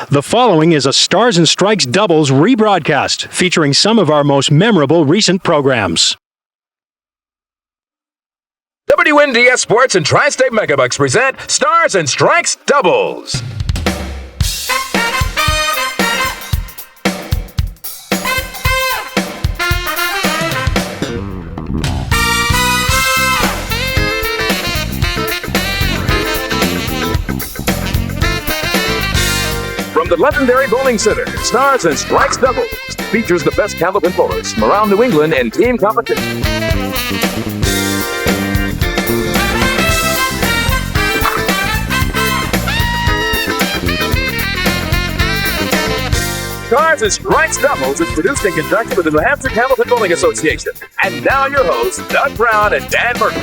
The following is a Stars and Strikes doubles rebroadcast featuring some of our most memorable recent programs. WNDS Sports and Tri-State Megabucks present Stars and Strikes doubles. From the Londonderry Bowling Center, Stars and Strikes doubles features the best Candlepin bowlers from around New England in team competition. Stars and Strikes doubles is produced in conjunction with the New Hampshire Candlepin Bowling Association. And now your hosts, Doug Brown and Dan Murphy.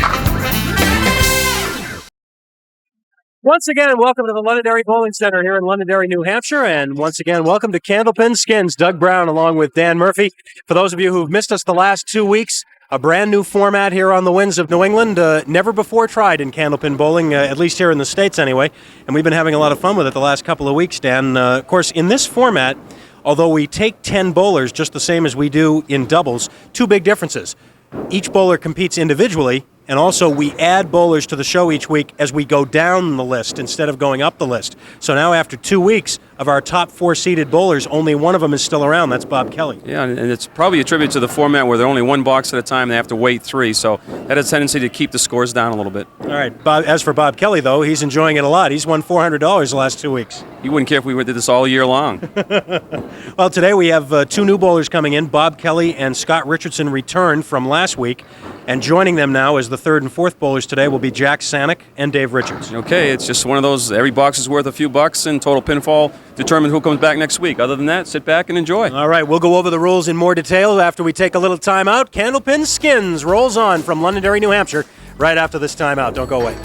Once again, welcome to the Londonderry Bowling Center here in Londonderry, New Hampshire. And once again, welcome to Candlepin Skins. Doug Brown along with Dan Murphy. For those of you who've missed us the last 2 weeks, a brand new format here on the Winds of New England. Never before tried in Candlepin bowling, at least here in the States anyway. And we've been having a lot of fun with it the last couple of weeks, Dan. Of course, in this format, although we take 10 bowlers just the same as we do in doubles, two big differences. Each bowler competes individually, and also we add bowlers to the show each week as we go down the list instead of going up the list. So now after 2 weeks of our top 4 seeded bowlers, only one of them is still around. That's Bob Kelly. Yeah, and it's probably a tribute to the format where they're only one box at a time. They have to wait 3, so that has a tendency to keep the scores down a little bit. All right. As for Bob Kelly, though, he's enjoying it a lot. He's won $400 the last 2 weeks. You wouldn't care if we did this all year long. Well, today we have 2 new bowlers coming in. Bob Kelly and Scott Richardson returned from last week. And joining them now as the 3rd and 4th bowlers today will be Jack Saniuk and Dave Richards. Okay, it's just one of those, every box is worth a few bucks, and total pinfall determine who comes back next week. Other than that, sit back and enjoy. All right, we'll go over the rules in more detail after we take a little time out. Candlepin Skins rolls on from Londonderry, New Hampshire, right after this time out. Don't go away.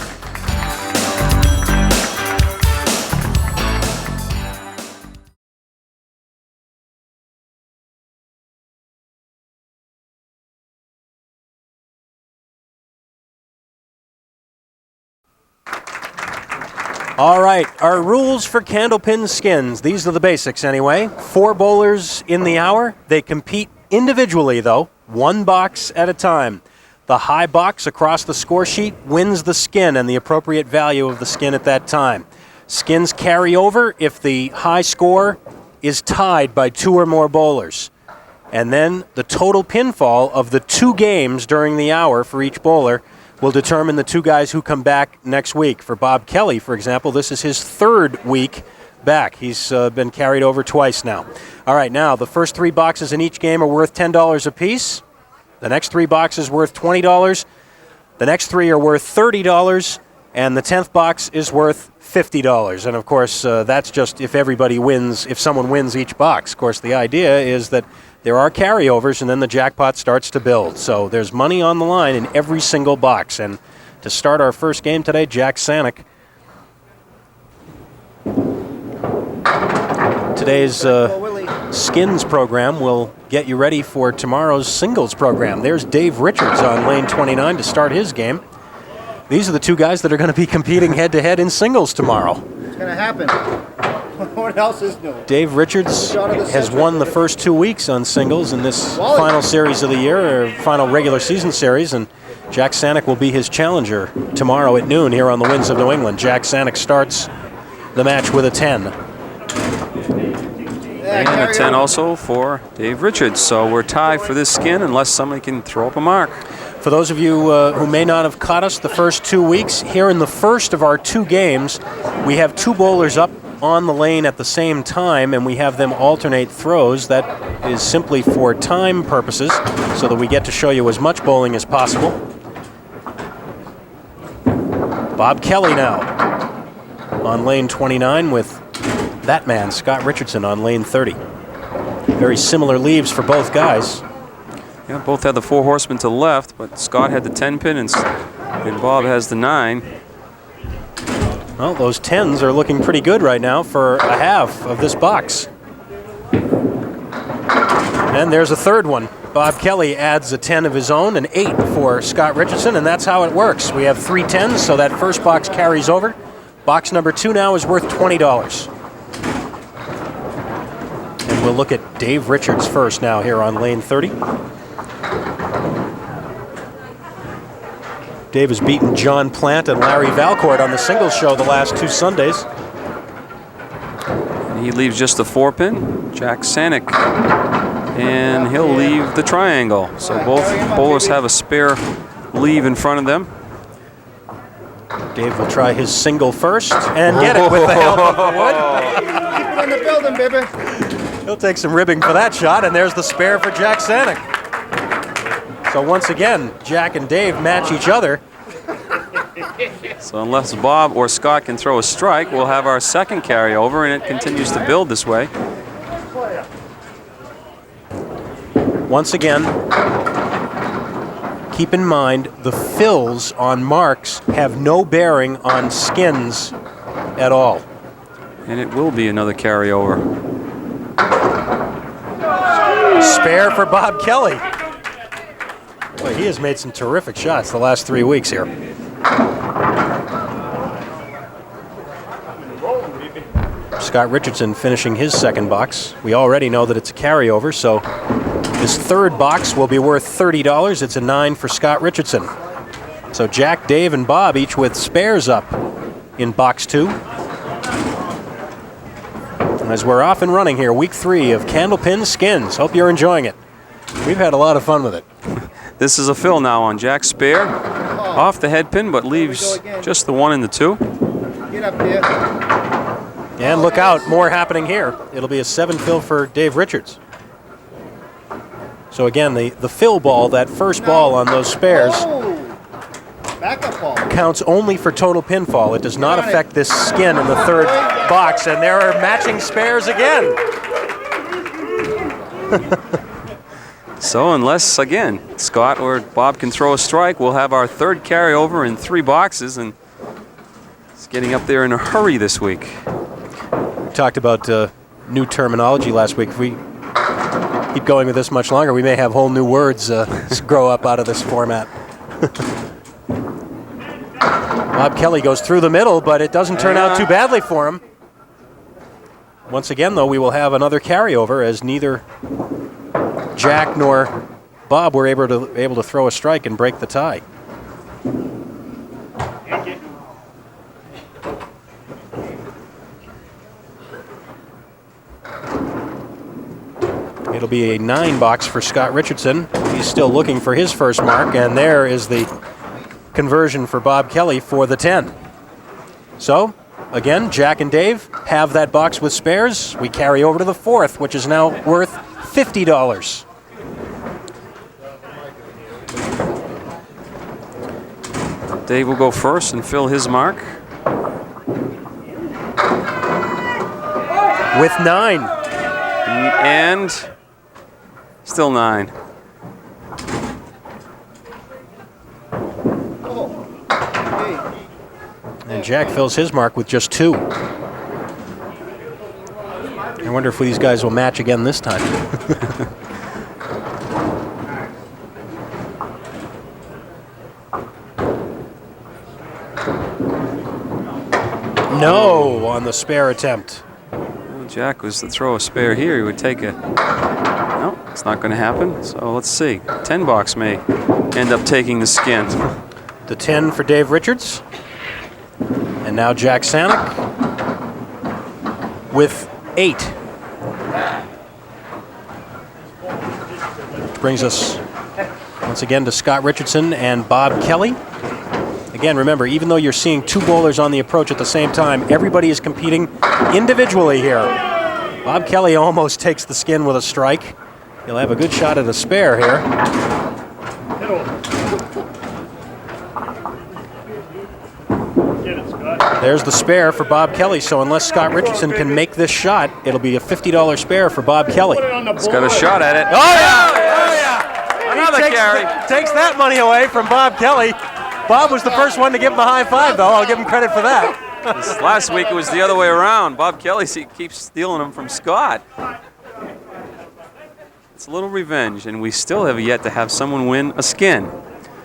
All right, our rules for Candlepin Skins. These are the basics anyway. 4 bowlers in the hour. They compete individually, though, 1 box at a time. The high box across the score sheet wins the skin and the appropriate value of the skin at that time. Skins carry over if the high score is tied by 2 or more bowlers. And then the total pinfall of the 2 games during the hour for each bowler will determine the 2 guys who come back next week. For Bob Kelly, for example, this is his 3rd week back. He's been carried over twice now. All right, now the first 3 boxes in each game are worth $10 apiece. The next 3 boxes worth $20. The next 3 are worth $30. And the 10th box is worth $50. And of course, that's just if everybody wins, if someone wins each box. Of course, the idea is that there are carryovers, and then the jackpot starts to build. So there's money on the line in every single box. And to start our first game today, Jack Saniuk. Today's Skins program will get you ready for tomorrow's singles program. There's Dave Richards on lane 29 to start his game. These are the 2 guys that are going to be competing head-to-head in singles tomorrow. It's going to happen. What else is new? Dave Richards has won the first 2 weeks on singles in this final series of the year, or final regular season series, and Jack Saniuk will be his challenger tomorrow at noon here on the Winds of New England. Jack Saniuk starts the match with a 10. And a 10 also for Dave Richards. So we're tied for this skin unless somebody can throw up a mark. For those of you who may not have caught us the first 2 weeks, here in the first of our 2 games, we have 2 bowlers up on the lane at the same time, and we have them alternate throws. That is simply for time purposes, so that we get to show you as much bowling as possible. Bob Kelly now on lane 29 with that man, Scott Richardson, on lane 30. Very similar leaves for both guys. Yeah, both had the 4 horsemen to the left, but Scott had the 10 pin and Bob has the 9. Well, those 10s are looking pretty good right now for a half of this box. And there's a 3rd one. Bob Kelly adds a 10 of his own, an 8 for Scott Richardson, and that's how it works. We have 3 10s, so that first box carries over. Box number 2 now is worth $20. We'll look at Dave Richards first now here on lane 30. Dave has beaten John Plant and Larry Valcourt on the singles show the last 2 Sundays. He leaves just the 4-pin, Jack Saniuk, and he'll leave the triangle. So both bowlers have a spare leave in front of them. Dave will try his single first and get it with the help of the wood. Keep it in the building, baby. He'll take some ribbing for that shot, and there's the spare for Jack Saniuk. So once again, Jack and Dave match each other. So unless Bob or Scott can throw a strike, we'll have our second carryover, and it continues to build this way. Once again, keep in mind the fills on marks have no bearing on skins at all. And it will be another carryover. Spare for Bob Kelly. Boy, he has made some terrific shots the last 3 weeks here. Scott Richardson finishing his second box. We already know that it's a carryover, so his third box will be worth $30. It's a 9 for Scott Richardson. So Jack, Dave, and Bob each with spares up in box 2. As we're off and running here, week 3 of Candlepin Skins. Hope you're enjoying it. We've had a lot of fun with it. This is a fill now on Jack's spare. Off the head pin, but leaves just the 1 and the 2. Get up there. And look out, more happening here. It'll be a 7 fill for Dave Richards. So again, the fill ball, that first ball on those spares, Backup ball. counts only for total pinfall. It does not affect this skin in the third box, and there are matching spares again. So unless, again, Scott or Bob can throw a strike, we'll have our third carryover in 3 boxes, and it's getting up there in a hurry this week. We talked about new terminology last week. If we keep going with this much longer, we may have whole new words grow up out of this format. Bob Kelly goes through the middle, but it doesn't turn out too badly for him. Once again, though, we will have another carryover as neither Jack nor Bob were able to throw a strike and break the tie. It'll be a 9 box for Scott Richardson. He's still looking for his first mark, and there is the conversion for Bob Kelly for the 10. So, again, Jack and Dave have that box with spares. We carry over to the 4th, which is now worth $50. Dave will go first and fill his mark. With 9. And still 9. And Jack fills his mark with just 2. I wonder if these guys will match again this time. No on the spare attempt. Well, Jack was to throw a spare here. He would take a... No, it's not going to happen. So let's see. 10 box may end up taking the skin. The 10 for Dave Richards. And now Jack Saniuk with 8. Which brings us once again to Scott Richardson and Bob Kelly. Again, remember, even though you're seeing 2 bowlers on the approach at the same time, everybody is competing individually here. Bob Kelly almost takes the skin with a strike. He'll have a good shot at a spare here. There's the spare for Bob Kelly, so unless Scott Richardson can make this shot, it'll be a $50 spare for Bob Kelly. He's got a shot at it. Oh, yeah! Oh, yeah! Another carry. Takes that money away from Bob Kelly. Bob was the first one to give him a high five, though. I'll give him credit for that. Last week it was the other way around. Bob Kelly keeps stealing them from Scott. It's a little revenge, and we still have yet to have someone win a skin.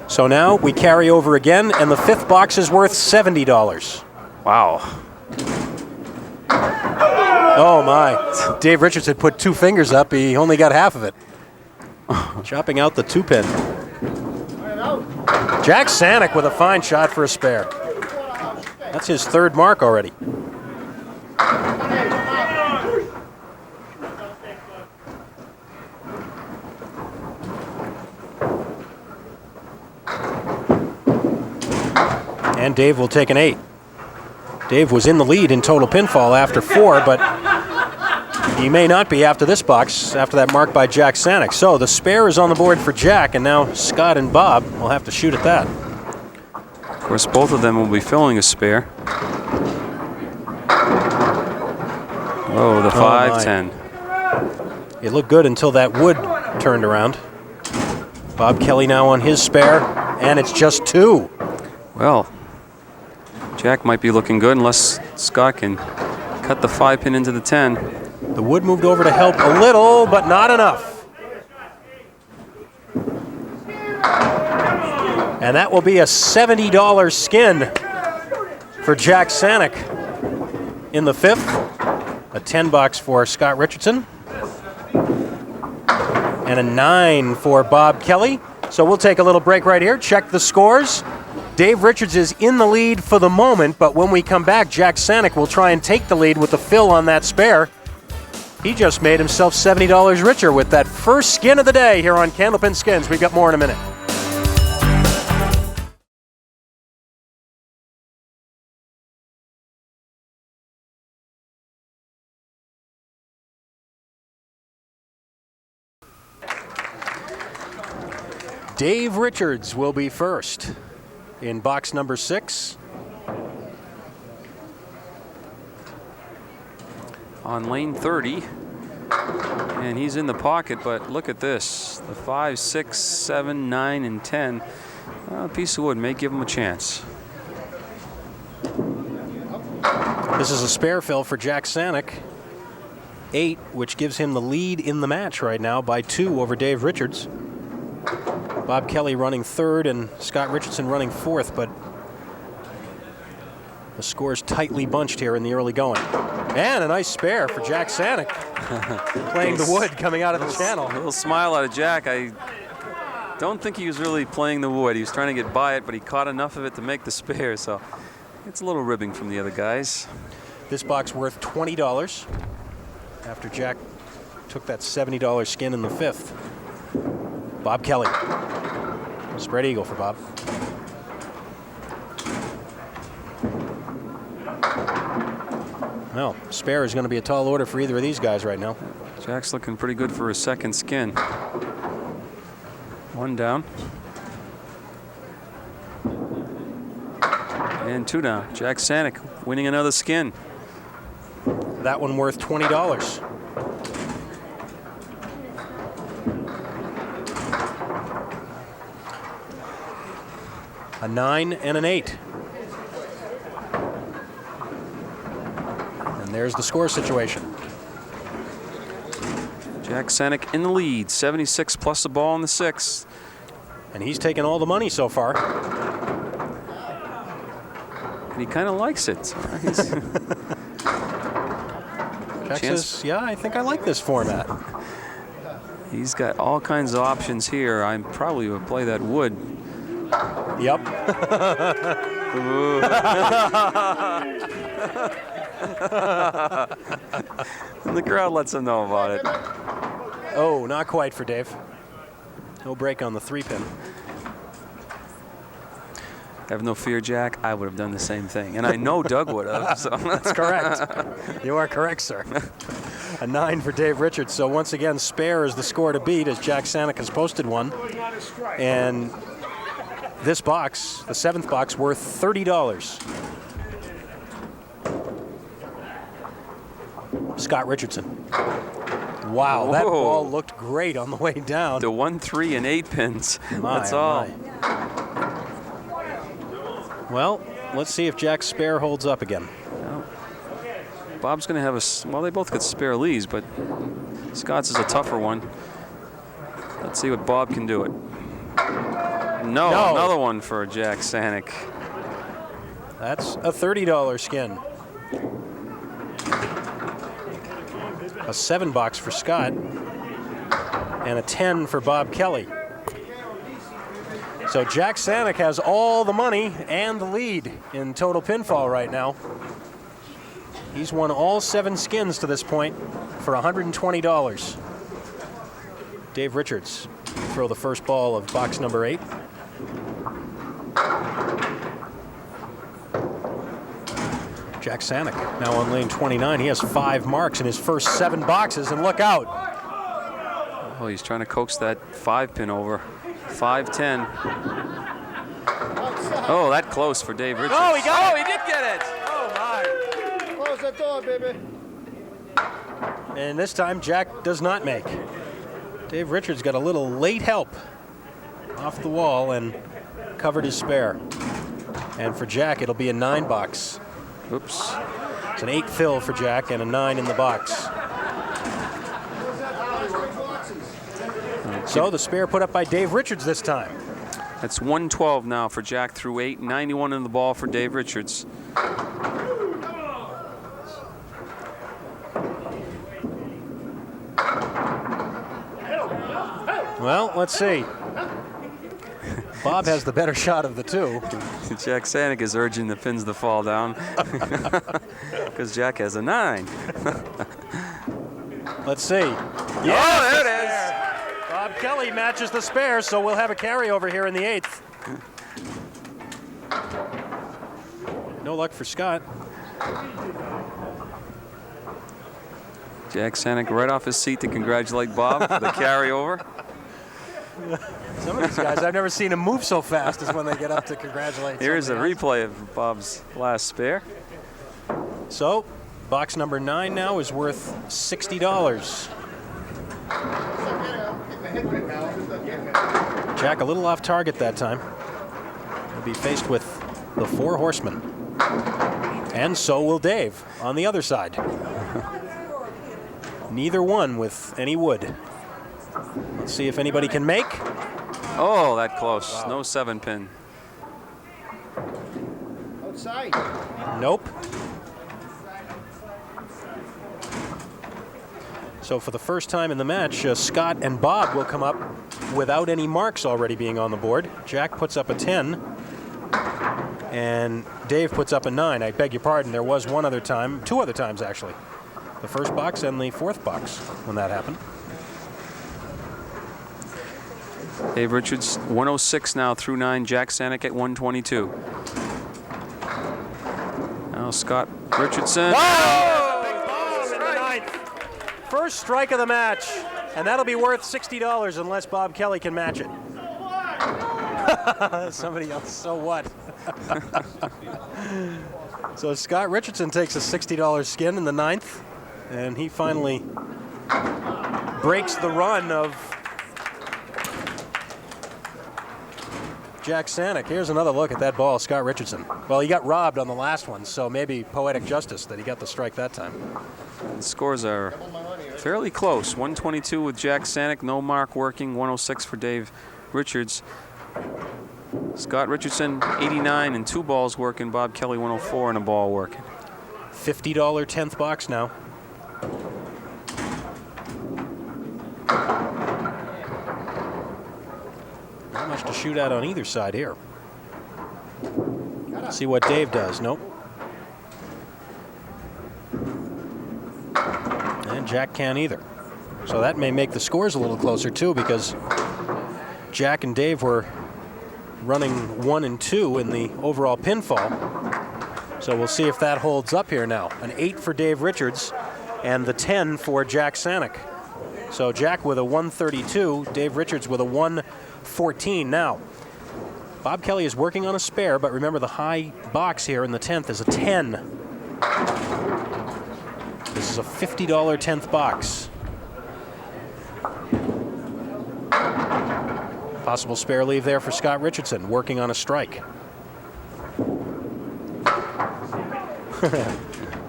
So now we carry over again, and the 5th box is worth $70. Wow. Oh, my. Dave Richardson put 2 fingers up. He only got half of it. Chopping out the 2-pin. Jack Saniuk with a fine shot for a spare. That's his 3rd mark already. And Dave will take an 8. Dave was in the lead in total pinfall after 4, but he may not be after this box, after that mark by Jack Saniuk. So the spare is on the board for Jack, and now Scott and Bob will have to shoot at that. Of course, both of them will be filling a spare. Oh, the 5-10. It looked good until that wood turned around. Bob Kelly now on his spare, and it's just 2. Well, Jack might be looking good unless Scott can cut the 5-pin into the 10. The wood moved over to help a little, but not enough. And that will be a $70 skin for Jack Saniuk in the 5th. A 10 box for Scott Richardson. And a 9 for Bob Kelly. So we'll take a little break right here, check the scores. Dave Richards is in the lead for the moment, but when we come back, Jack Saniuk will try and take the lead with the fill on that spare. He just made himself $70 richer with that first skin of the day here on Candlepin Skins. We've got more in a minute. Dave Richards will be first in box number 6. On lane 30. And he's in the pocket, but look at this. The 5, 6, 7, 9, and 10. A piece of wood may give him a chance. This is a spare fill for Jack Saniuk. 8, which gives him the lead in the match right now by 2 over Dave Richards. Bob Kelly running 3rd and Scott Richardson running 4th, but the score's tightly bunched here in the early going. And a nice spare for Jack Saniuk. Playing the wood coming out of the channel. A little smile out of Jack. I don't think he was really playing the wood. He was trying to get by it, but he caught enough of it to make the spare, so it's a little ribbing from the other guys. This box worth $20 after Jack took that $70 skin in the 5th. Bob Kelly. Spread eagle for Bob. Well, spare is going to be a tall order for either of these guys right now. Jack's looking pretty good for his second skin. 1 down. And 2 down. Jack Saniuk winning another skin. That one worth $20. A 9 and an 8. And there's the score situation. Jack Saniuk in the lead, 76 plus the ball in the 6th. And he's taken all the money so far. And he kind of likes it. Jack says, yeah, I think I like this format. He's got all kinds of options here. I probably would play that wood. Yep. And the crowd lets him know about it. Oh, not quite for Dave. No break on the 3-pin. Have no fear, Jack. I would have done the same thing. And I know Doug would have. So. That's correct. You are correct, sir. A 9 for Dave Richards. So once again, spare is the score to beat as Jack Saniuk has posted one. And this box, the 7th box, worth $30. Scott Richardson. Wow, Whoa. that ball looked great on the way down. The 1, 3, and 8 pins. That's My, all. my. Well, let's see if Jack's spare holds up again. Well, Bob's going to have a... Well, they both got spare leads, but Scott's is a tougher one. Let's see what Bob can do it. No, another one for Jack Saniuk. That's a $30 skin. a 7 box for Scott, and a 10 for Bob Kelly. So Jack Saniuk has all the money and the lead in total pinfall right now. He's won all 7 skins to this point for $120. Dave Richards throw the first ball of box number 8. Jack Saniuk now on lane 29. He has 5 marks in his first 7 boxes, and look out. Oh, he's trying to coax that 5-pin over. 5-10. Oh, that close for Dave Richards. Oh, he got it. He did get it. Oh, my. Close the door, baby. And this time, Jack does not make. Dave Richards got a little late help off the wall and covered his spare. And for Jack, it'll be a 9 box. Oops. It's an 8 fill for Jack and a 9 in the box. So the spare put up by Dave Richards this time. That's 112 now for Jack through 8. 91 in the ball for Dave Richards. Well, let's see. Bob has the better shot of the two. Jack Saniuk is urging the pins to fall down because Jack has a 9. Let's see. Yeah, oh, there it is. Bob Kelly matches the spare, so we'll have a carryover here in the 8th. No luck for Scott. Jack Saniuk right off his seat to congratulate Bob for the carryover. Some of these guys, I've never seen them move so fast as when they get up to congratulate. Here's a somebody else. replay of Bob's last spare. So, box number 9 now is worth $60. Jack a little off target that time. He'll be faced with the 4 horsemen. And so will Dave on the other side. Neither one with any wood. Let's see if anybody can make. Oh, that close. Wow. No 7-pin. Outside. Nope. So for the first time in the match, Scott and Bob will come up without any marks already being on the board. Jack puts up a 10, and Dave puts up a 9. I beg your pardon, there was one other time, 2 other times actually. The first box and the 4th box when that happened. Dave Richards, 106 now through 9. Jack Saniuk at 122. Now Scott Richardson. Oh! Big bomb in the 9th. First strike of the match, and that'll be worth $60 unless Bob Kelly can match it. Somebody else, so what? So Scott Richardson takes a $60 skin in the 9th, and he finally breaks the run of Jack Saniuk. Here's another look at that ball, Scott Richardson. Well, he got robbed on the last one, so maybe poetic justice that he got the strike that time. The scores are fairly close. 122 with Jack Saniuk, no mark working. 106 for Dave Richards. Scott Richardson, 89 and 2 balls working. Bob Kelly, 104 and a ball working. $50 10th box now. Not much to shoot at on either side here. Let's see what Dave does. Nope. And Jack can't either. So that may make the scores a little closer too, because Jack and Dave were running 1 and 2 in the overall pinfall. So we'll see if that holds up here now. An 8 for Dave Richards and the 10 for Jack Saniuk. So Jack with a 132, Dave Richards with a 114 now. Bob Kelly is working on a spare, but remember the high box here in the 10th is a 10. This is a $50 10th box. Possible spare leave there for Scott Richardson, working on a strike.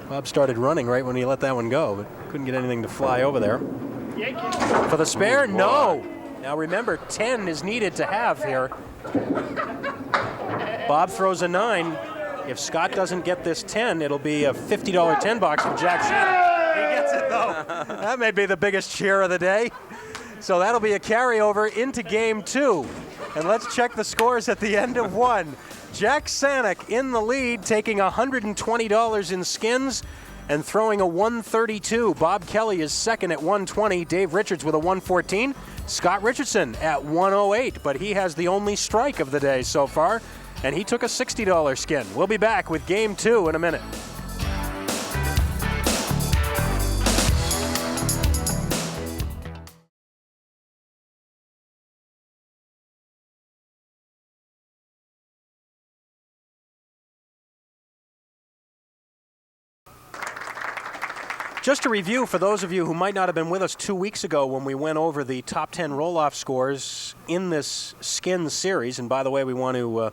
Bob started running right when he let that one go, but couldn't get anything to fly over there. For the spare, no. Now remember, 10 is needed to have here. Bob throws a 9. If Scott doesn't get this 10, it'll be a $50 10 box for Jack Saniuk. He gets it though. That may be the biggest cheer of the day. So that'll be a carryover into game 2. And let's check the scores at the end of 1. Jack Saniuk in the lead, taking $120 in skins and throwing a 132. Bob Kelly is second at 120. Dave Richards with a 114. Scott Richardson at 108, but he has the only strike of the day so far, and he took a $60 skin. We'll be back with game 2 in a minute. Just to review, for those of you who might not have been with us 2 weeks ago when we went over the top 10 roll-off scores in this skins series, and by the way, we want to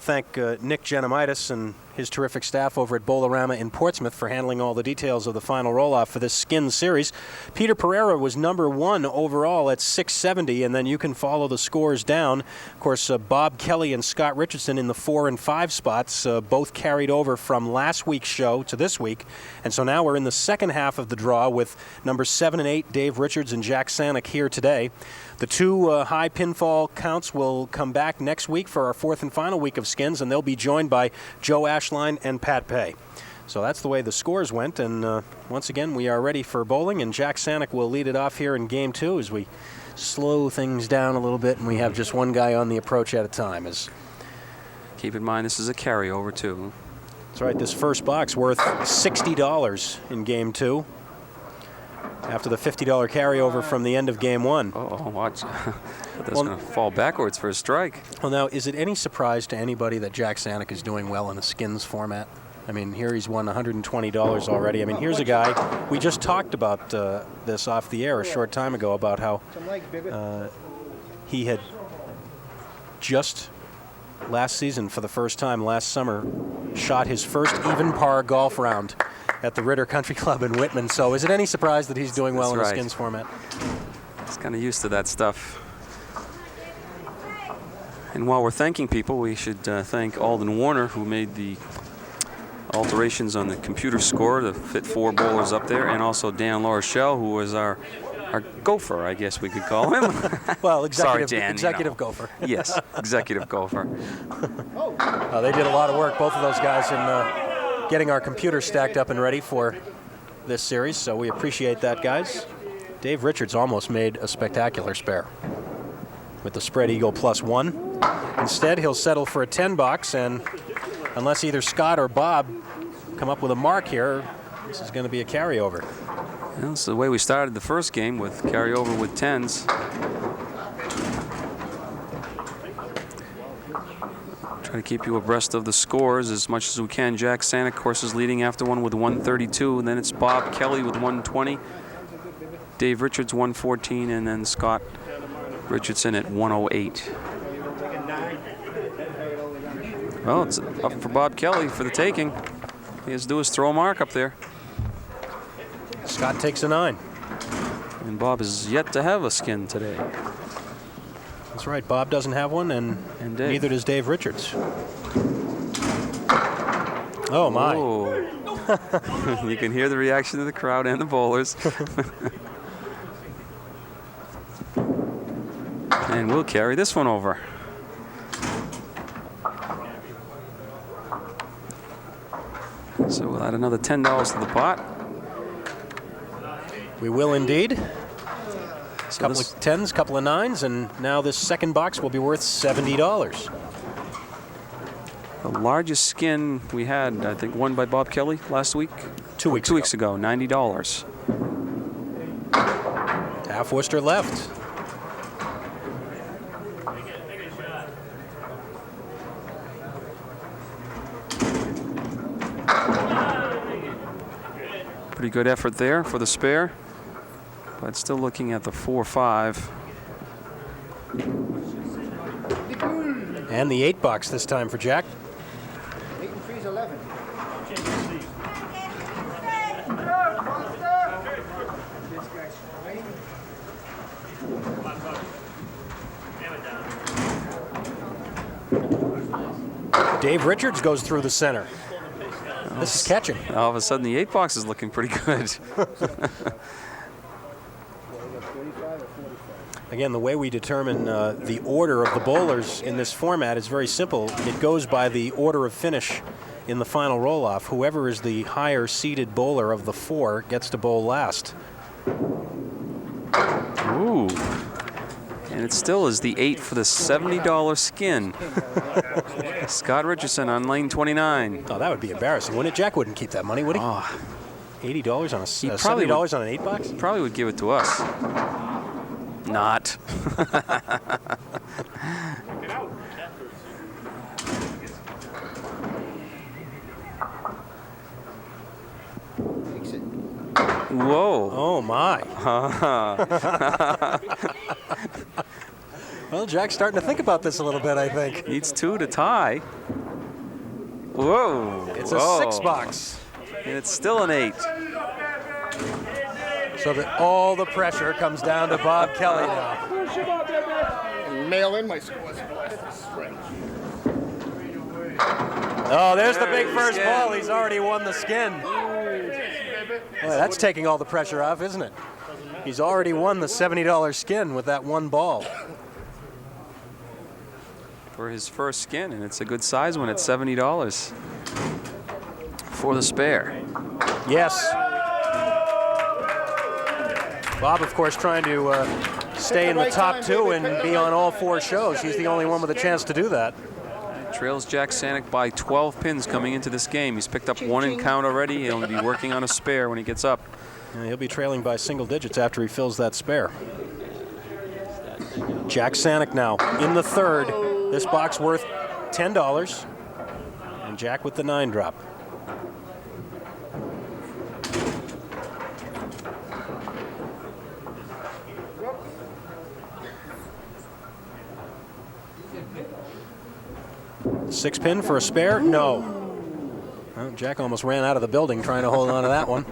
thank Nick Genomitis and his terrific staff over at Bolarama in Portsmouth for handling all the details of the final roll-off for this skins series. Peter Pereira was number 1 overall at 670, and then you can follow the scores down. Of course, Bob Kelly and Scott Richardson in the 4 and 5 spots, both carried over from last week's show to this week. And so now we're in the second half of the draw with numbers 7 and 8, Dave Richards and Jack Saniuk here today. The 2 high pinfall counts will come back next week for our 4th and final week of skins, and they'll be joined by Joe Ashline and Pat Pay. So that's the way the scores went, and once again, we are ready for bowling, and Jack Saniuk will lead it off here in game 2 as we slow things down a little bit, and we have just one guy on the approach at a time. Keep in mind, this is a carryover, too. That's right, this first box worth $60 in game 2. After the $50 carryover from the end of game 1. Oh, watch. That's going to fall backwards for a strike. Well, now, is it any surprise to anybody that Jack Saniuk is doing well in a skins format? I mean, here he's won $120 already. I mean, here's a guy, we just talked about this off the air a short time ago about how he had just last season, for the first time last summer, shot his first even par golf round at the Ritter Country Club in Whitman. So is it any surprise that he's doing well in the skins format? He's kind of used to that stuff. And while we're thanking people, we should thank Alden Warner, who made the alterations on the computer score to fit 4 bowlers up there, and also Dan LaRochelle, who was our gopher, I guess we could call him. Well, Sorry, Dan, executive gopher. Yes, executive gopher. They did a lot of work, both of those guys, in getting our computer stacked up and ready for this series, so we appreciate that, guys. Dave Richards almost made a spectacular spare with the spread eagle +1. Instead, he'll settle for a 10 box, and unless either Scott or Bob come up with a mark here, this is going to be a carryover. Well, this is the way we started the first game, with carryover with 10s. Try to keep you abreast of the scores as much as we can. Jack Saniuk, of course, is leading after one with 132, and then it's Bob Kelly with 120, Dave Richards 114, and then Scott Richardson at 108. Well, it's up for Bob Kelly for the taking. He has to do is throw a mark up there. Scott takes a 9. And Bob is yet to have a skin today. That's right, Bob doesn't have one, and neither does Dave Richards. Oh, my. Oh. You can hear the reaction of the crowd and the bowlers. And we'll carry this one over. So we'll add another $10 to the pot. We will indeed. Couple of 10s, couple of 9s, and now this second box will be worth $70. The largest skin we had, I think, won by Bob Kelly last week. 2 weeks Two weeks ago, $90. Half Worcester left. Pretty good effort there for the spare, but still looking at the 4-5. And the 8 box this time for Jack. 8 and 3 is 11. Dave Richards goes through the center. This is catching. All of a sudden, the 8 box is looking pretty good. Again, the way we determine the order of the bowlers in this format is very simple. It goes by the order of finish in the final roll-off. Whoever is the higher seeded bowler of the 4 gets to bowl last. Ooh. And it still is the 8 for the $70 skin. Scott Richardson on lane 29. Oh, that would be embarrassing, wouldn't it? Jack wouldn't keep that money, would he? Oh, $80 on a probably $70 on an 8 box? probably would give it to us. Not. Whoa. Oh, my. Well, Jack's starting to think about this a little bit, I think. Needs 2 to tie. Whoa. It's a 6 box. And it's still an 8. So that all the pressure comes down to Bob Kelly now. Mail in my scores. Oh, there's the big first ball. He's already won the skin. Boy, that's taking all the pressure off, isn't it? He's already won the $70 skin with that one ball. For his first skin, and it's a good size one at $70 for the spare. Yes. Bob, of course, trying to stay in the top 2 and be on all 4 shows. He's the only one with a chance to do that. Trails Jack Saniuk by 12 pins coming into this game. He's picked up 1 in count already. He'll be working on a spare when he gets up. Yeah, he'll be trailing by single digits after he fills that spare. Jack Saniuk now in the 3rd. This box worth $10. And Jack with the 9 drop. Six pin for a spare? No. Well, Jack almost ran out of the building trying to hold on to that one.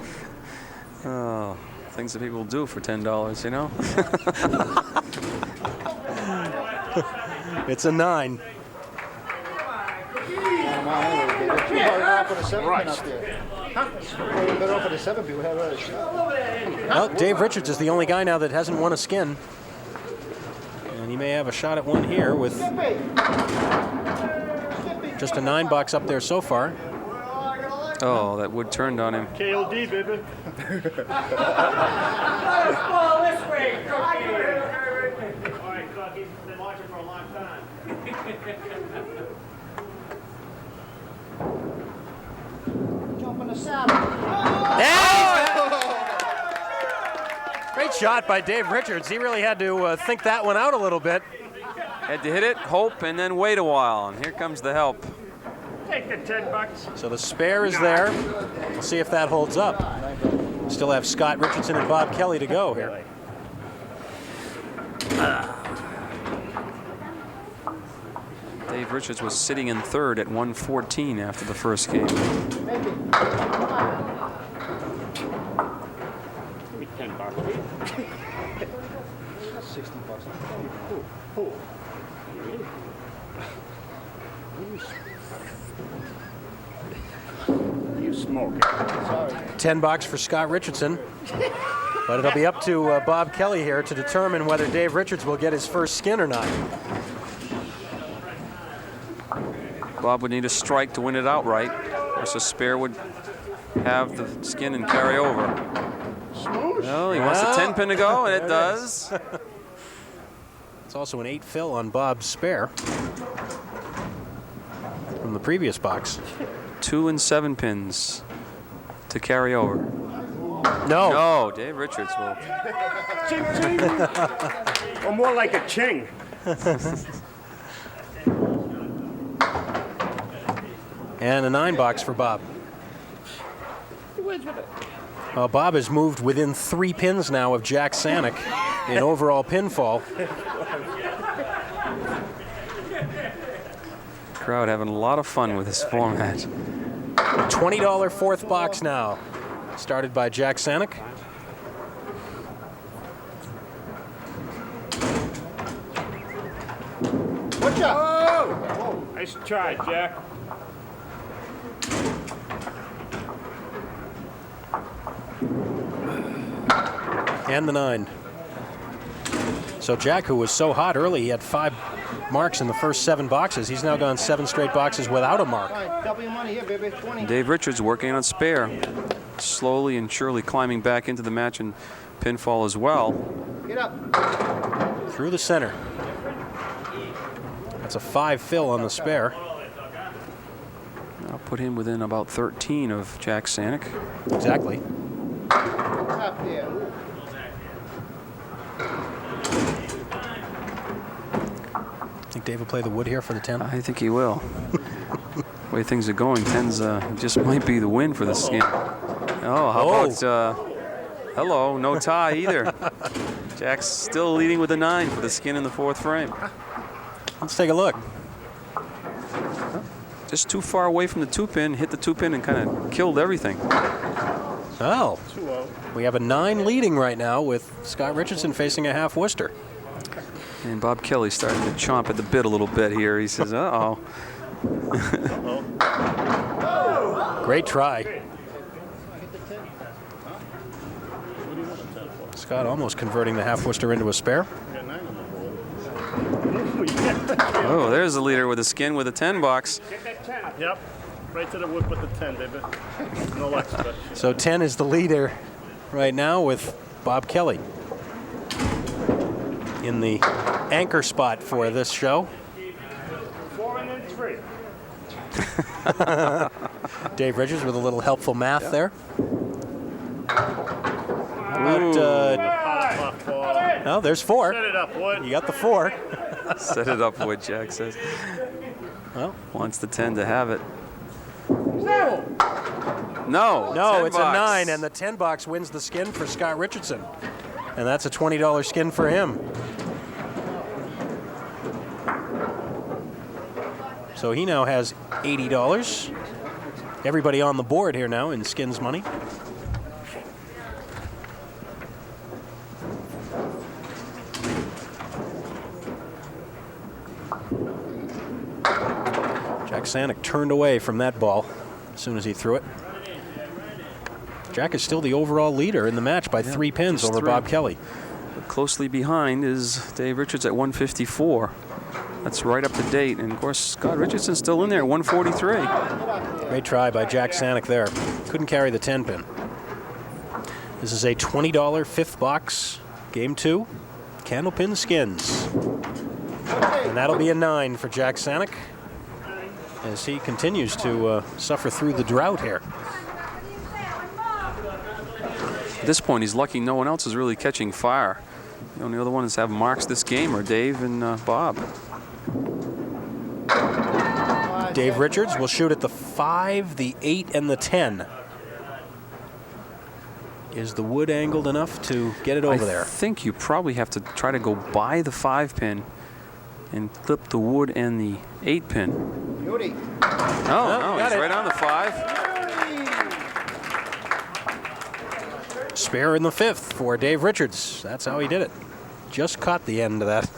Oh, things that people do for $10, you know? It's a 9. Well, Dave Richards is the only guy now that hasn't won a skin. And he may have a shot at one here with just a 9 box up there so far. Oh, that wood turned on him. KLD, baby. All right, Cook, he's been watching for a long time. Jump in the saddle. Great shot by Dave Richards. He really had to think that one out a little bit. Had to hit it, hope, and then wait a while. And here comes the help. Take the $10. So the spare is there. We'll see if that holds up. Still have Scott Richardson and Bob Kelly to go here. Dave Richards was sitting in 3rd at 114 after the first game. Give me $10. That's $60. You smoke it. Sorry. 10 bucks for Scott Richardson. But it'll be up to Bob Kelly here to determine whether Dave Richards will get his first skin or not. Bob would need a strike to win it outright. Of course, a spare would have the skin and carry over. Well, he wants the 10 pin to go, and it does. It's also an 8 fill on Bob's spare from the previous box. 2 and 7 pins to carry over. No. No, Dave Richards will. Ching, ching. Or more like a ching. And a 9 box for Bob. Bob has moved within 3 pins now of Jack Saniuk in overall pinfall. Crowd having a lot of fun with this format. $20 fourth box now. Started by Jack Saniuk. Watch out! Nice try, Jack. And the 9. So Jack, who was so hot early, he had 5 marks in the first 7 boxes. He's now gone 7 straight boxes without a mark. All right, double your money here, baby. 20. Dave Richards working on spare. Slowly and surely climbing back into the match and pinfall as well. Get up. Through the center. That's a 5 fill on the spare. I'll put him within about 13 of Jack Saniuk. Exactly. Up there. Think Dave will play the wood here for the 10? I think he will. The way things are going, 10's just might be the win for the skin. Oh, how about, hello, no tie either. Jack's still leading with a 9 for the skin in the 4th frame. Let's take a look. Just too far away from the 2-pin, hit the 2-pin and kind of killed everything. Oh, we have a 9 leading right now with Scott Richardson facing a half Worcester. And Bob Kelly starting to chomp at the bit a little bit here. He says, uh-oh. Great try. Scott almost converting the half Worcester into a spare. Oh, there's the leader with a skin with a 10 box. Get that 10. Yep. Right to the wood with the 10, baby. No extra. So 10 is the leader right now with Bob Kelly in the anchor spot for this show. 4 and then 3. Dave Richards with a little helpful math there. But, no, there's 4. Set it up, Wood. You got the 4. Set it up, Wood, Jack says. Well, Wants the 10 to have it. No. No. no, 10 it's box. a 9, and the 10 box wins the skin for Scott Richardson. And that's a $20 skin for him. So he now has $80. Everybody on the board here now in skins money. Jack Saniuk turned away from that ball as soon as he threw it. Jack is still the overall leader in the match by 3 pins over 3. Bob Kelly. But closely behind is Dave Richards at 154. That's right up to date. And, of course, Scott Richardson's still in there, 143. Great try by Jack Saniuk there. Couldn't carry the 10 pin. This is a $20 5th box, game 2, Candlepin skins. And that'll be a 9 for Jack Saniuk as he continues to suffer through the drought here. At this point, he's lucky no one else is really catching fire. The only other ones that have marks this game are Dave and Bob. Dave Richards will shoot at the 5, the 8, and the 10. Is the wood angled enough to get it over there? I think you probably have to try to go by the 5 pin and clip the wood and the 8 pin. Beauty. No, he's right on the 5. Spare in the 5th for Dave Richards. That's how he did it. Just caught the end of that.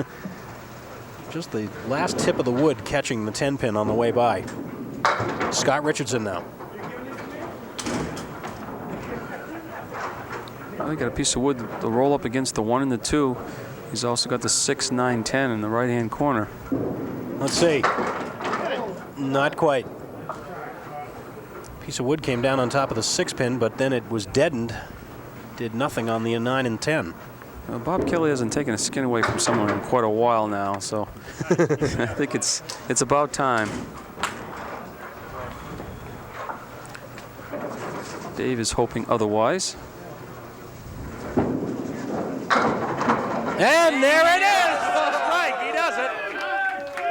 Just the last tip of the wood catching the 10 pin on the way by. Scott Richardson now. I got a piece of wood to roll up against the 1 and the 2. He's also got the 6, 9, 10 in the right-hand corner. Let's see. Not quite. Piece of wood came down on top of the 6 pin, but then it was deadened. Did nothing on the 9 and 10. Bob Kelly hasn't taken a skin away from someone in quite a while now, so I think it's about time. Dave is hoping otherwise. And there it is! The strike, he does it.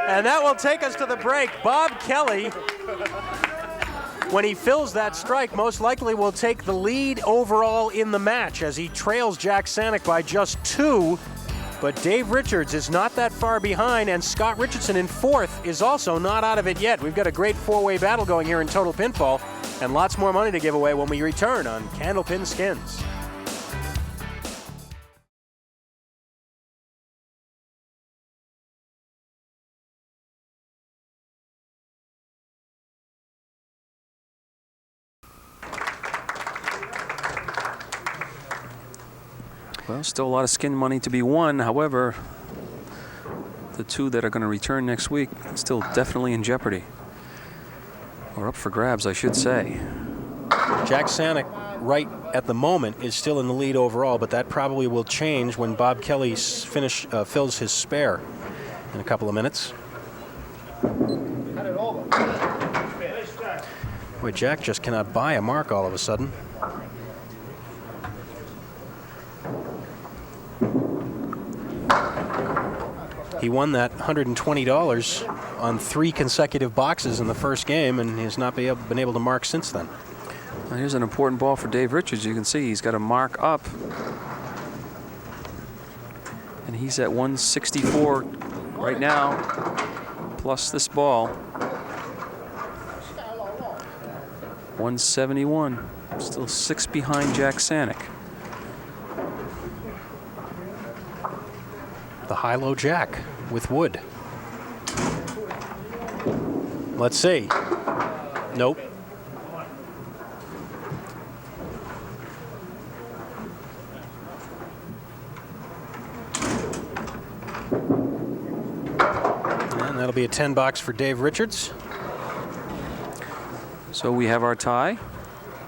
And that will take us to the break. Bob Kelly, when he fills that strike, most likely will take the lead overall in the match as he trails Jack Saniuk by just 2. But Dave Richards is not that far behind, and Scott Richardson in 4th is also not out of it yet. We've got a great 4-way battle going here in Total Pinfall, and lots more money to give away when we return on Candlepin Skins. Well, still a lot of skin money to be won. However, the two that are going to return next week still definitely in jeopardy. Or up for grabs, I should say. Jack Saniuk, right at the moment, is still in the lead overall, but that probably will change when Bob Kelly fills his spare in a couple of minutes. Cut it over. Boy, Jack just cannot buy a mark all of a sudden. He won that $120 on 3 consecutive boxes in the first game, and he has not been able to mark since then. Well, here's an important ball for Dave Richards. You can see he's got a mark up. And he's at 164 right now, plus this ball. 171. Still 6 behind Jack Saniuk. The high-low jack with wood. Let's see. Nope. And that'll be a 10 box for Dave Richards. So we have our tie.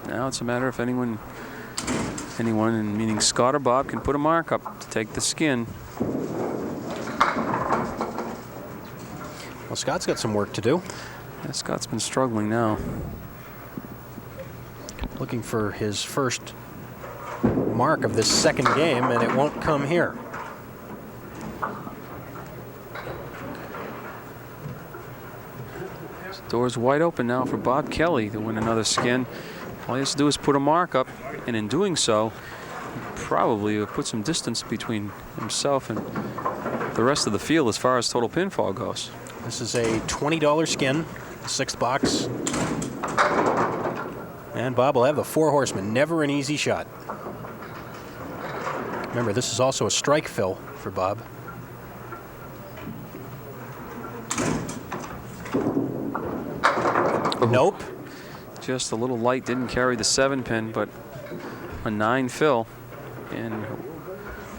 Now it's a matter if anyone, and meaning Scott or Bob, can put a mark up to take the skin. Well, Scott's got some work to do. Yeah, Scott's been struggling now. Looking for his first mark of this second game, and it won't come here. This door's wide open now for Bob Kelly to win another skin. All he has to do is put a mark up, and in doing so, probably will put some distance between himself and the rest of the field as far as total pinfall goes. This is a $20 skin, 6th box. And Bob will have the 4 horsemen. Never an easy shot. Remember, this is also a strike fill for Bob. Nope. Just a little light, didn't carry the 7 pin, but a 9 fill. And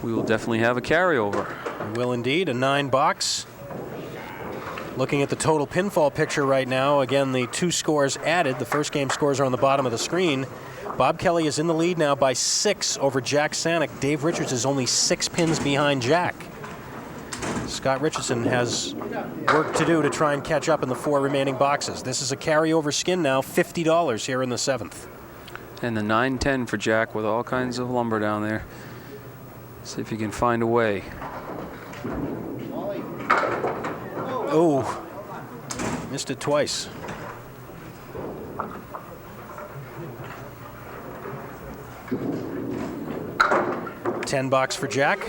we will definitely have a carryover. We will indeed, a 9 box. Looking at the total pinfall picture right now, again, the 2 scores added. The first game scores are on the bottom of the screen. Bob Kelly is in the lead now by 6 over Jack Saniuk. Dave Richards is only 6 pins behind Jack. Scott Richardson has work to do to try and catch up in the 4 remaining boxes. This is a carryover skin now, $50 here in the 7th. And the 9-10 for Jack with all kinds of lumber down there. See if you can find a way. Oh, missed it twice. $10 box for Jack.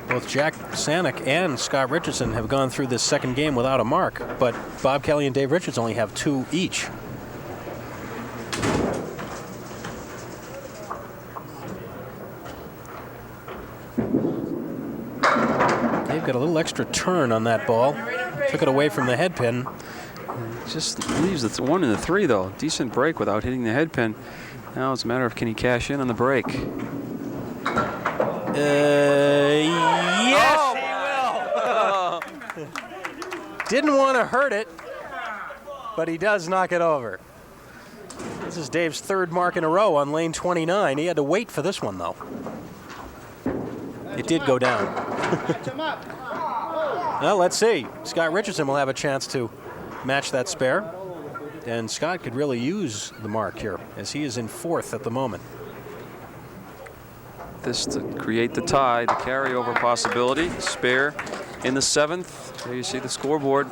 Both Jack Saniuk and Scott Richardson have gone through this second game without a mark, but Bob Kelly and Dave Richards only have 2 each. They've got a little extra turn on that ball. Took it away from the head pin. Just leaves the 1 and the 3 though. Decent break without hitting the head pin. Now it's a matter of can he cash in on the break. Yes, he will. Didn't want to hurt it, but he does knock it over. This is Dave's 3rd mark in a row on lane 29. He had to wait for this one, though. It did go down. Well, let's see. Scott Richardson will have a chance to match that spare. And Scott could really use the mark here, as he is in 4th at the moment. This to create the tie, the carryover possibility. Spare in the 7th. There you see the scoreboard.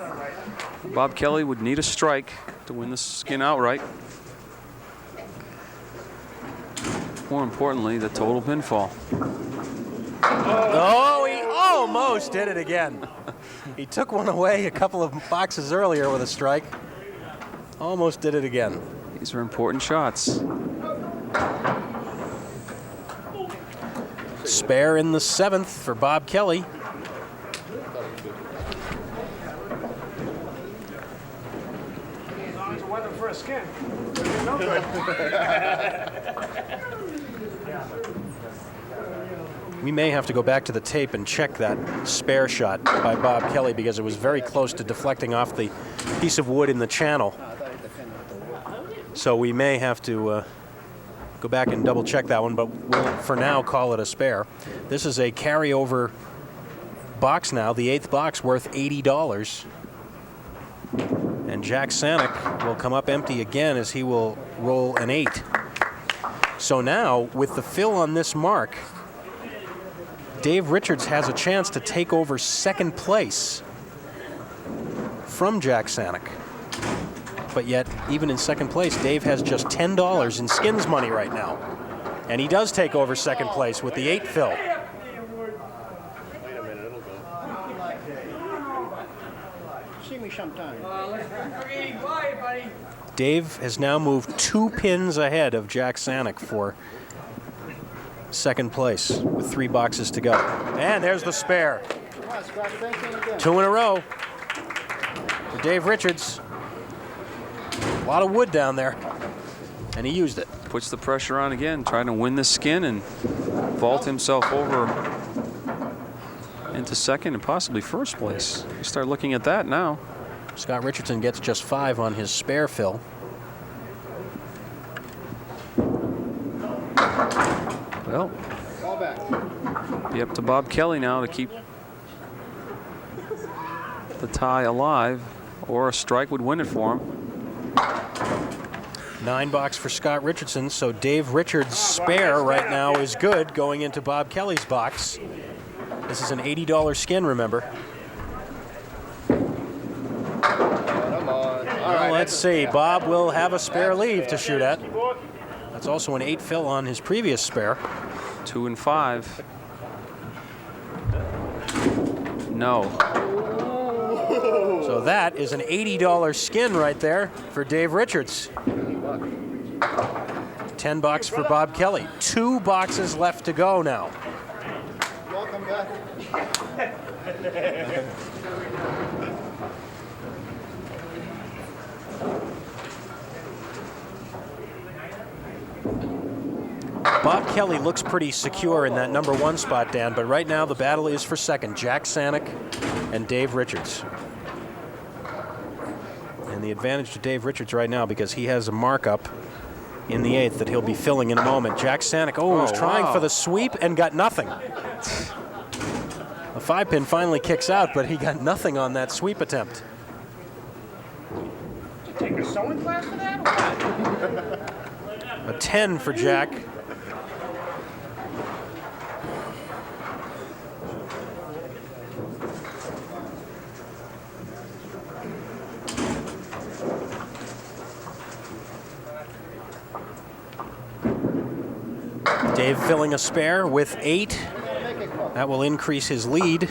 Bob Kelly would need a strike to win the skin outright. More importantly, the total pinfall. Oh, he almost did it again. He took one away a couple of boxes earlier with a strike. Almost did it again. These are important shots. Spare in the 7th for Bob Kelly. It's weather for a skin. We may have to go back to the tape and check that spare shot by Bob Kelly because it was very close to deflecting off the piece of wood in the channel. So we may have to go back and double check that one, but we'll for now call it a spare. This is a carryover box now, the 8th box worth $80. And Jack Saniuk will come up empty again as he will roll an 8. So now, with the fill on this mark, Dave Richards has a chance to take over second place from Jack Saniuk. But yet, even in second place, Dave has just $10 in skins money right now. And he does take over second place with the 8 fill. Wait a minute, it'll go. See me sometime. Dave has now moved 2 pins ahead of Jack Saniuk for second place with 3 boxes to go. And there's the spare. Come on, Scott, same thing again. 2 in a row for Dave Richards. A lot of wood down there, and he used it. Puts the pressure on again, trying to win the skin and vault himself over into second and possibly first place. You start looking at that now. Scott Richardson gets just 5 on his spare fill. Well, Ball back. be up to Bob Kelly now to keep the tie alive, or a strike would win it for him. 9 box for Scott Richardson, so Dave Richards' spare right now is good going into Bob Kelly's box. This is an $80 skin, remember. Come on. All right. Let's see. Bob will have a spare leave to shoot at. That's also an 8 fill on his previous spare. 2 and 5. No. So that is an $80 skin right there for Dave Richards. 10 bucks for Bob Kelly. 2 boxes left to go now. Welcome back. Bob Kelly looks pretty secure in that number 1 spot, Dan, but right now the battle is for second. Jack Saniuk and Dave Richards. And the advantage to Dave Richards right now because he has a markup in the 8th that he'll be filling in a moment. Jack Saniuk, was trying for the sweep and got nothing. The 5-pin finally kicks out, but he got nothing on that sweep attempt. Did you take a sewing class for that? A 10 for Jack. Dave filling a spare with 8. That will increase his lead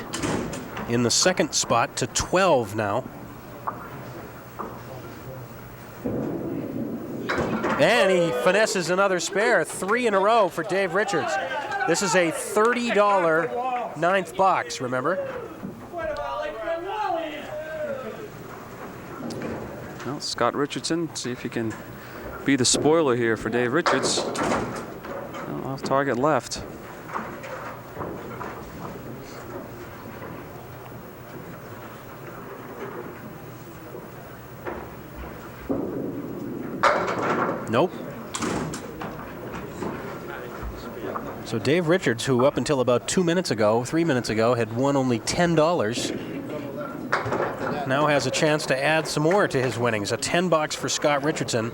in the second spot to 12 now. And he finesses another spare. 3 in a row for Dave Richards. This is a $30 9th box, remember? Well, Scott Richardson, see if you can be the spoiler here for Dave Richards. Off target left. Nope. So Dave Richards, who up until about 3 minutes ago, had won only $10, now has a chance to add some more to his winnings. A 10 box for Scott Richardson.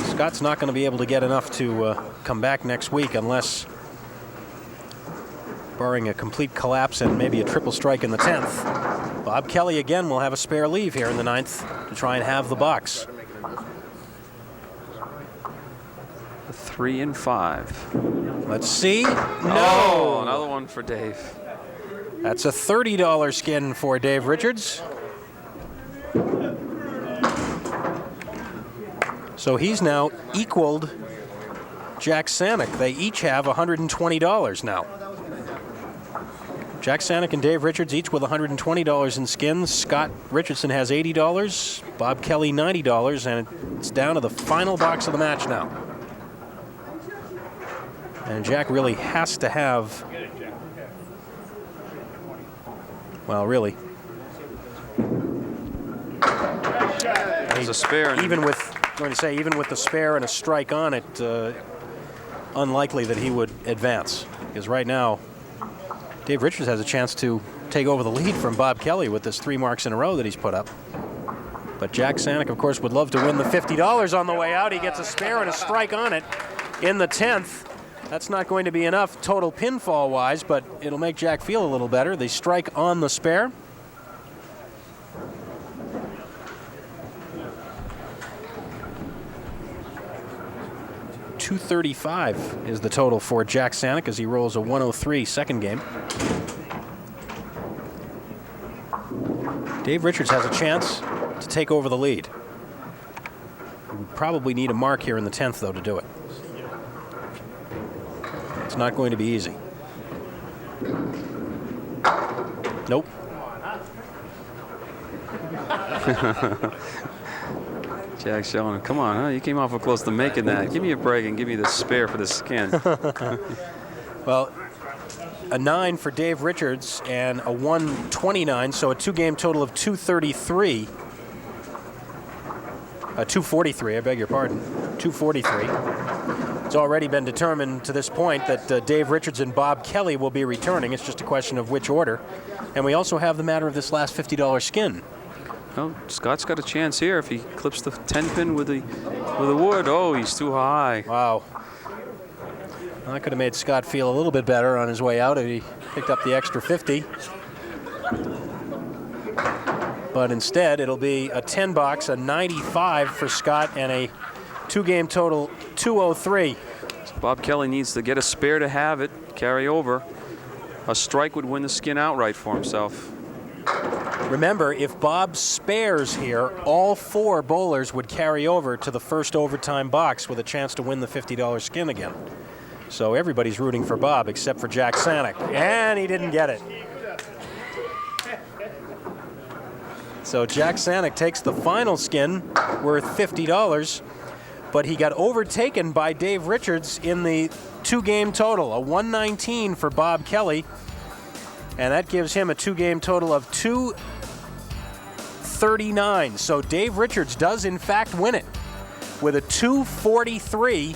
Scott's not going to be able to get enough to come back next week unless, barring a complete collapse and maybe a triple strike in the 10th. Bob Kelly again will have a spare leave here in the 9th to try and have the box. 3 and 5. Let's see. Oh, No! another one for Dave. That's a $30 skin for Dave Richards. So he's now equaled Jack Saniuk. They each have $120 now. Jack Saniuk and Dave Richards each with $120 in skins. Scott Richardson has $80, Bob Kelly $90, and it's down to the final box of the match now. And Jack really has to have, well, really, There's a spare. even with the spare and a strike on it, unlikely that he would advance. Because right now, Dave Richards has a chance to take over the lead from Bob Kelly with this 3 marks in a row that he's put up. But Jack Saniuk, of course, would love to win the $50 on the way out. He gets a spare and a strike on it in the 10th. That's not going to be enough total pinfall-wise, but it'll make Jack feel a little better. The strike on the spare. $235 is the total for Jack Saniuk as he rolls a 103 second game. Dave Richards has a chance to take over the lead. He would probably need a mark here in the 10th, though, to do it. It's not going to be easy. Nope. Jack showing him, come on, huh? You came awful close to making that. Give me a break and give me the spare for the skin. Well, a 9 for Dave Richards and a 129, so a 2-game total of 233. 243, I beg your pardon. 243. It's already been determined to this point that Dave Richards and Bob Kelly will be returning. It's just a question of which order. And we also have the matter of this last $50 skin. Well, Scott's got a chance here if he clips the 10-pin with the wood. Oh, he's too high. Wow. Well, that could have made Scott feel a little bit better on his way out if he picked up the extra 50. But instead, it'll be a 10 box, a 95 for Scott, and a 2-game total 203. So Bob Kelly needs to get a spare to have it, carry over. A strike would win the skin outright for himself. Remember, if Bob spares here, all 4 bowlers would carry over to the first overtime box with a chance to win the $50 skin again. So everybody's rooting for Bob except for Jack Saniuk. And he didn't get it. So Jack Saniuk takes the final skin worth $50, but he got overtaken by Dave Richards in the 2-game total, a 119 for Bob Kelly. And that gives him a 2-game total of 239. So Dave Richards does, in fact, win it with a 243.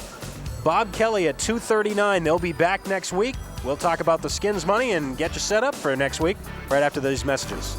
Bob Kelly at 239. They'll be back next week. We'll talk about the skins money and get you set up for next week right after these messages.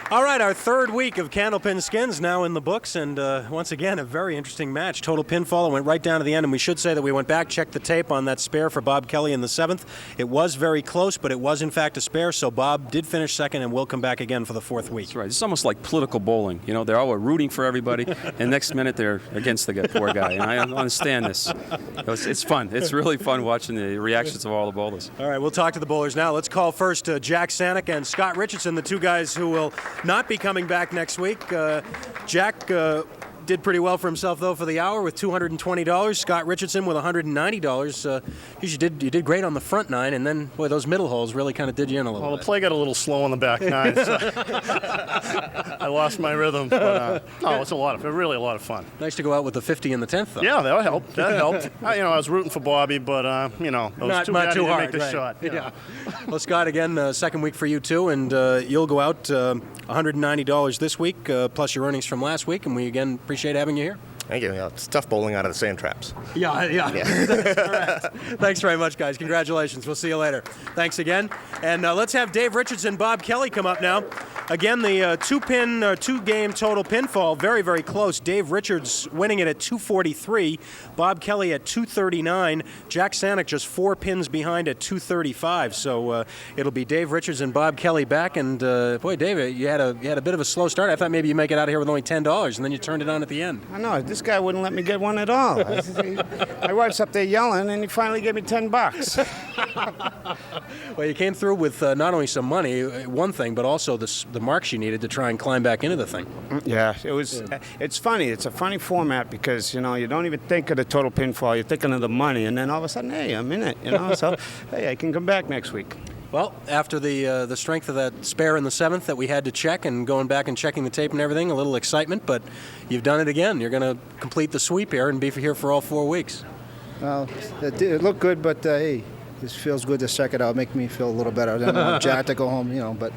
All right, our 3rd week of Candlepin Skins now in the books, and once again, a very interesting match. Total pinfall. It went right down to the end, and we should say that we went back, checked the tape on that spare for Bob Kelly in the 7th. It was very close, but it was, in fact, a spare, so Bob did finish second and will come back again for the 4th week. That's right. It's almost like political bowling. You know, they're all rooting for everybody, and next minute they're against the poor guy, and I understand this. It's fun. It's really fun watching the reactions of all the bowlers. All right, we'll talk to the bowlers now. Let's call first Jack Saniuk and Scott Richardson, the 2 guys who will not be coming back next week. Jack did pretty well for himself, though, for the hour with $220. Scott Richardson with $190. You did great on the front 9, and then, boy, those middle holes really kind of did you in a little bit. Well, the play got a little slow on the back 9, so I lost my rhythm. But, it's really a lot of fun. Nice to go out with the 50 in the 10th, though. Yeah, that helped. I was rooting for Bobby, but, those not 2 guys too didn't hard, make the right. shot. Yeah. Well, Scott, again, 2nd week for you, too, and you'll go out $190 this week, plus your earnings from last week, and we, again, appreciate having you here. Thank you. It's tough bowling out of the sand traps. Yeah. That's correct. Thanks very much, guys. Congratulations. We'll see you later. Thanks again. And let's have Dave Richards and Bob Kelly come up now. Again, the 2-game total pinfall, very, very close. Dave Richards winning it at 243. Bob Kelly at 239. Jack Saniuk just 4 pins behind at 235. So it'll be Dave Richards and Bob Kelly back. And boy, Dave, you had a bit of a slow start. I thought maybe you make it out of here with only $10, and then you turned it on at the end. I know. This guy wouldn't let me get one at all. My wife's up there yelling, and he finally gave me $10. Well, you came through with not only some money, one thing, but also the the marks you needed to try and climb back into the thing. Yeah, it was. It's funny. It's a funny format because you don't even think of the total pinfall. You're thinking of the money, and then all of a sudden, hey, I'm in it. So hey, I can come back next week. Well, after the strength of that spare in the 7th that we had to check and going back and checking the tape and everything, a little excitement, but you've done it again. You're going to complete the sweep here and be here for all 4 weeks. Well, it looked good, but hey, this feels good to check it out. Make me feel a little better. I don't want Jack to go home, but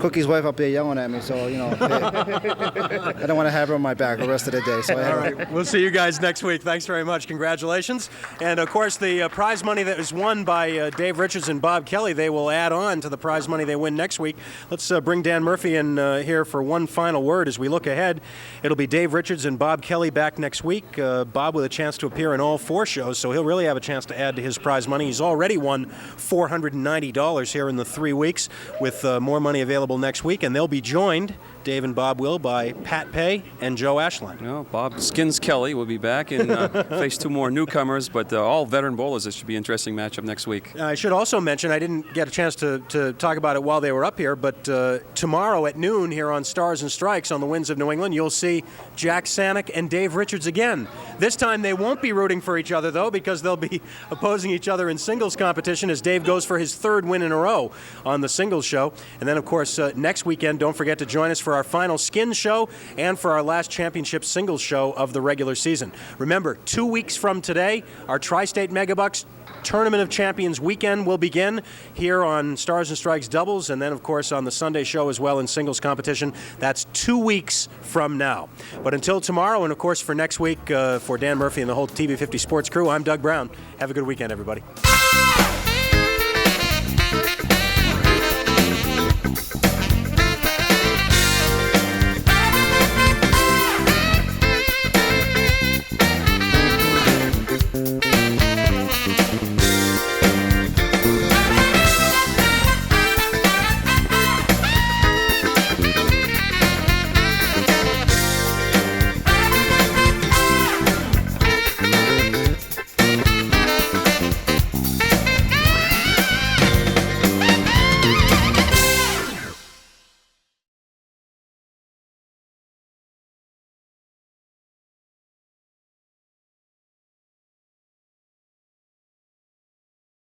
Cookie's wife up there yelling at me, so hey, I don't want to have her on my back the rest of the day. So all right, we'll see you guys next week. Thanks very much. Congratulations. And of course, the prize money that was won by Dave Richardson and Bob Kelly, they will add on to the prize money they win next week. Let's bring Dan Murphy in here for one final word as we look ahead. It'll be Dave Richardson and Bob Kelly back next week. Bob with a chance to appear in all 4 shows, so he'll really have a chance to add to his prize money. He's already won $490 here in the 3 weeks, with more money available next week, and they'll be joined, Dave and Bob will, by Pat Pay and Joe Ashline. Well, Bob Skins Kelly will be back and face 2 more newcomers, but all veteran bowlers. It should be an interesting matchup next week. I should also mention, I didn't get a chance to talk about it while they were up here, but tomorrow at noon here on Stars and Strikes on the Winds of New England, you'll see Jack Saniuk and Dave Richards again. This time they won't be rooting for each other, though, because they'll be opposing each other in singles competition as Dave goes for his 3rd win in a row on the singles show. And then, of course, next weekend, don't forget to join us for our final skins show and for our last championship singles show of the regular season. Remember, 2 weeks from today, our Tri-State Megabucks Tournament of Champions weekend will begin here on Stars and Strikes doubles, and then, of course, on the Sunday show as well in singles competition. That's 2 weeks from now. But until tomorrow, and of course for next week, for Dan Murphy and the whole TV50 Sports crew, I'm Doug Brown. Have a good weekend, everybody.